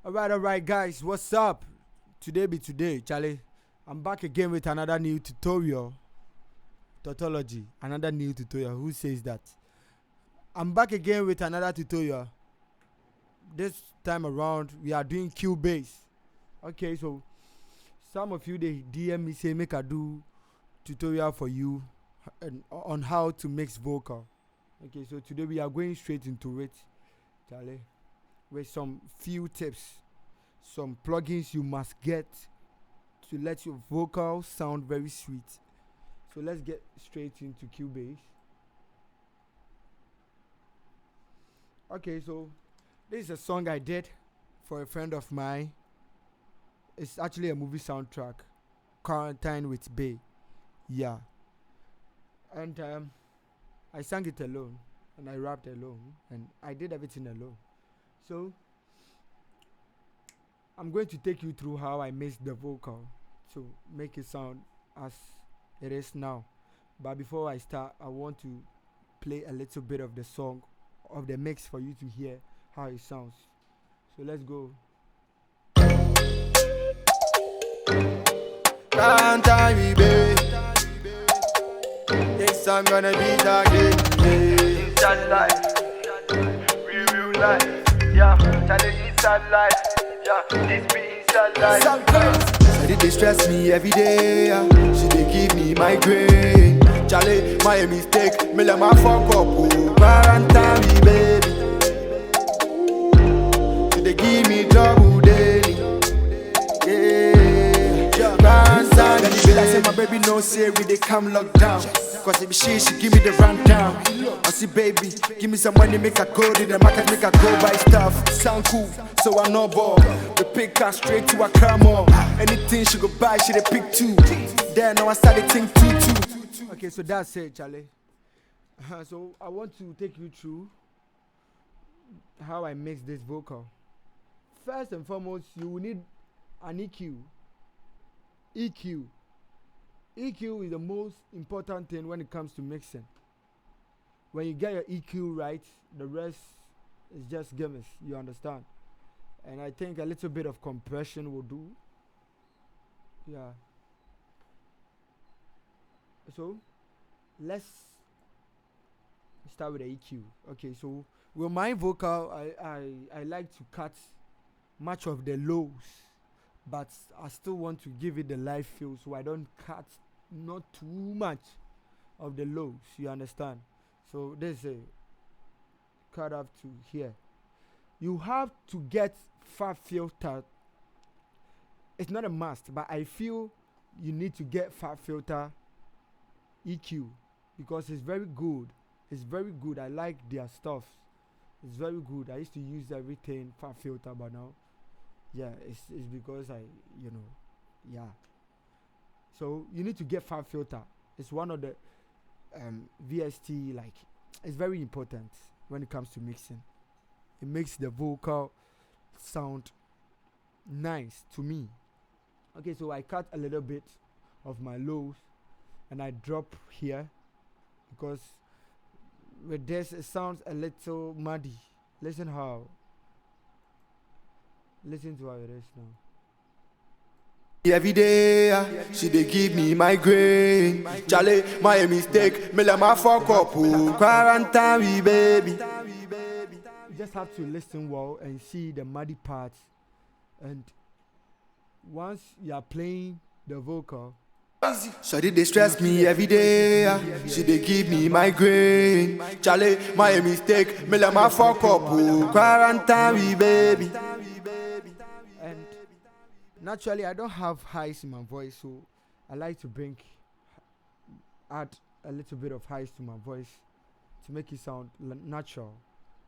Alright, guys, what's up? Today be today, Charlie. I'm back again with another new tutorial. Tautology, another new tutorial. Who says that? I'm back again with another tutorial. This time around, we are doing Cubase. Okay, so some of you they DM me say make I do tutorial for you on how to mix vocal. Okay, so today we are going straight into it, Charlie, with some few tips, some plugins you must get to let your vocal sound very sweet. So let's get straight into Cubase. Okay, so this is a song I did for a friend of mine. It's actually a movie soundtrack, Quarantine with Bay. Yeah. And I sang it alone, and I rapped alone, and I did everything alone. So I'm going to take you through how I mixed the vocal to make it sound as it is now. But before I start, I want to play a little bit of the song, of the mix, for you to hear how it sounds. So let's go. Yes, I'm gonna be again. Inside life, real life. Yeah, Charlie inside life. Yeah, this be inside life. She did stress me every day. She did give me migraine. Charlie, my mistake. Me let my fuck up. Oh, quarantine, baby. She did give me trouble daily. Yeah, quarantine. Then the I say my baby no say we they come lock down. Cause if she give me the rundown. I see baby, give me some money, make her go to the market, make her go buy stuff. Sound cool, so I'm not bored. The pick her straight to a camera. Anything she go buy, she they pick two. Then now I started think two. Okay, so that's it, Charlie. So I want to take you through how I mix this vocal. First and foremost, you will need an EQ. EQ is the most important thing when it comes to mixing. When you get your EQ right, the rest is just gimmicks, you understand? And I think a little bit of compression will do. Yeah. So let's start with the EQ. Okay, so with my vocal, I like to cut much of the lows, but I still want to give it the live feel, so I don't cut not too much of the lows, you understand? So there's a cut up to here. You have to get far filter. It's not a must, but I feel you need to get far filter EQ because it's very good. It's very good. I like their stuff. It's very good. I used to use everything far filter, but now, yeah, it's because yeah. So you need to get far filter. It's one of the VST, like, it's very important when it comes to mixing. It makes the vocal sound nice to me. Okay, so I cut a little bit of my lows and I drop here because with this it sounds a little muddy. Listen to how it is now. Every day, she dey give me migraine. Charlie, my mistake, me let my fuck up. Oh, quarantine, baby. You just have to listen well and see the muddy parts. And once you are playing the vocal, Shawty they stress me every day. She dey give me migraine. Charlie, my mistake, me let my fuck up. Oh, quarantine, baby. And naturally, I don't have highs in my voice, so I like to add a little bit of highs to my voice to make it sound natural.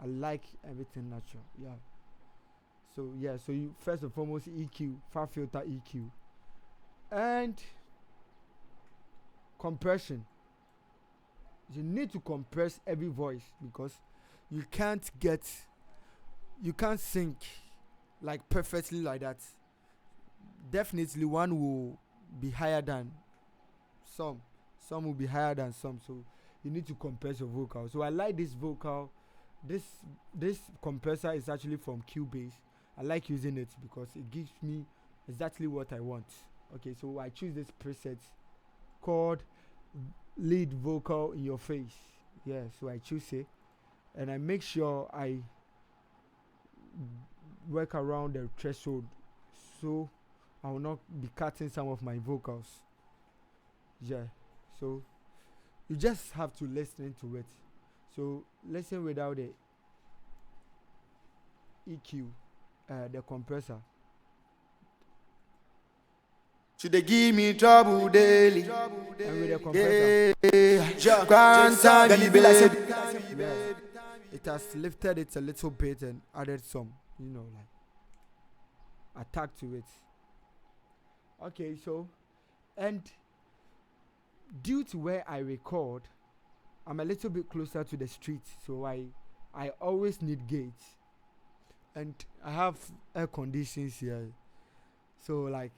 I like everything natural, yeah. So yeah, so you first and foremost EQ, far filter EQ, and compression. You need to compress every voice because you can't sing like perfectly like that. Definitely one will be higher than some will be higher than some, so you need to compress your vocal. So I like this vocal. This compressor is actually from Cubase, I like using it because it gives me exactly what I want. Okay, so I choose this preset called lead vocal in your face. Yeah, so I choose it and I make sure I work around the threshold so I will not be cutting some of my vocals. Yeah, so you just have to listen to it. So listen without the EQ, the compressor. Should they give me trouble daily? And with the compressor, yeah, it has lifted it a little bit and added some, like attack to it. Okay, so and due to where I record, I'm a little bit closer to the street, so I always need gates, and I have air conditions here, so like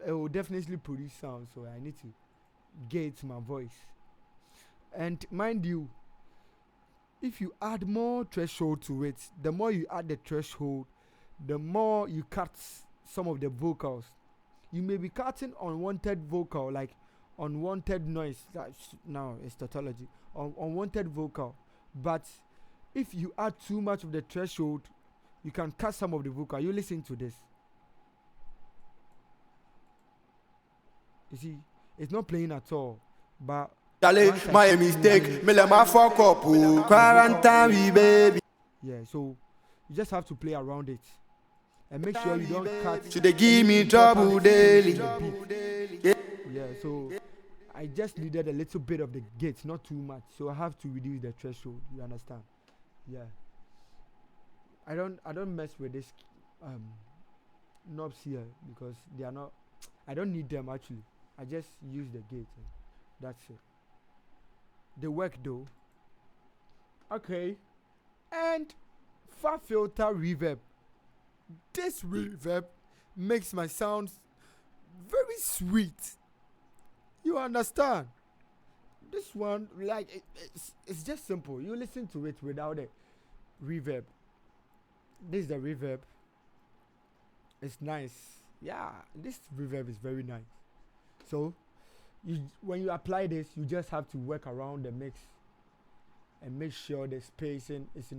it will definitely produce sound. So I need to gate my voice, and mind you, if you add more threshold to it, the more you add the threshold, the more you cut some of the vocals. You may be cutting unwanted vocal, like unwanted noise. Now it's tautology. Unwanted vocal, but if you add too much of the threshold, you can cut some of the vocal. You listen to this. You see, it's not playing at all. But Charlie, my mistake, me let my fuck up, quarantine, baby. Yeah, so you just have to play around it and make sure you don't cut. Should they give me trouble daily? Yeah, so I just needed a little bit of the gate, not too much. So I have to reduce the threshold. You understand? Yeah. I don't mess with this knobs here because they are not. I don't need them actually. I just use the gate. That's it. They work though. Okay. And far filter reverb. This reverb makes my sounds very sweet. You understand? This one, like, it's just simple. You listen to it without a reverb. This is the reverb. It's nice. Yeah, this reverb is very nice. So, when you apply this, you just have to work around the mix and make sure the spacing is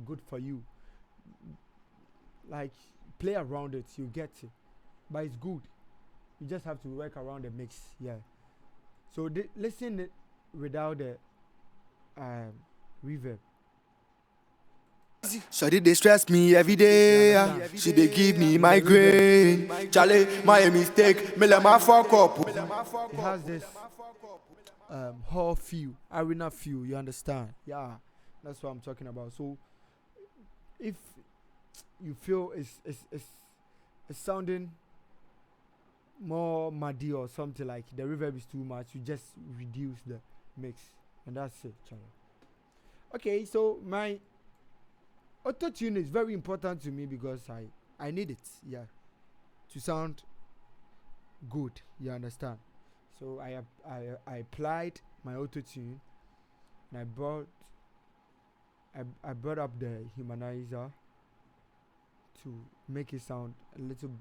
good for you. Like, play around it, you get it. But it's good. You just have to work around the mix. Yeah. So listen it without the reverb. Shawty they stress me every day. She they give me migraine. Charlie, my mistake, me let my fuck up. It has this hall feel, arena feel. You understand? Yeah, that's what I'm talking about. So if you feel it's sounding more muddy or something, like the reverb is too much, you just reduce the mix, and that's it, Charlie. Okay, so my auto tune is very important to me because I need it, yeah, to sound good. You understand? So I applied my auto tune, and I brought up the humanizer to make it sound a little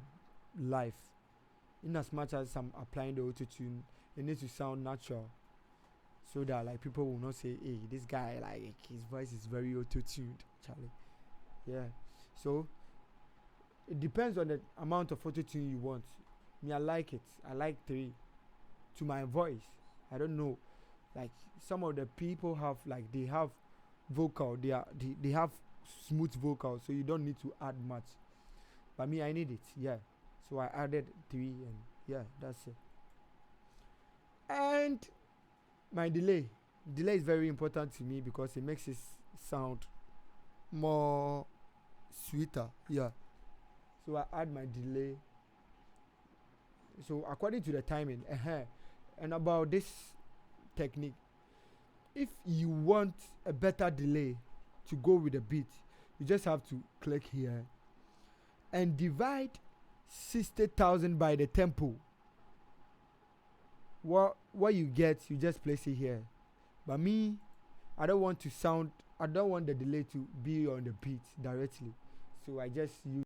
live. In as much as I'm applying the auto tune, it needs to sound natural, so that like people will not say, "Hey, this guy, like his voice is very auto tuned, Charlie." Yeah. So it depends on the amount of auto tune you want. Me, I like it. I like 3 to my voice. I don't know. Like some of the people have, like they have vocal. They have smooth vocal, so you don't need to add much. But me, I need it. Yeah. So I added 3, and yeah, that's it. And my delay is very important to me because it makes it sound more sweeter. Yeah. So I add my delay. So according to the timing, and about this technique, if you want a better delay to go with the beat, you just have to click here and divide 60,000 by the tempo. What you get, you just place it here. But me, I don't want the delay to be on the beat directly, so I just use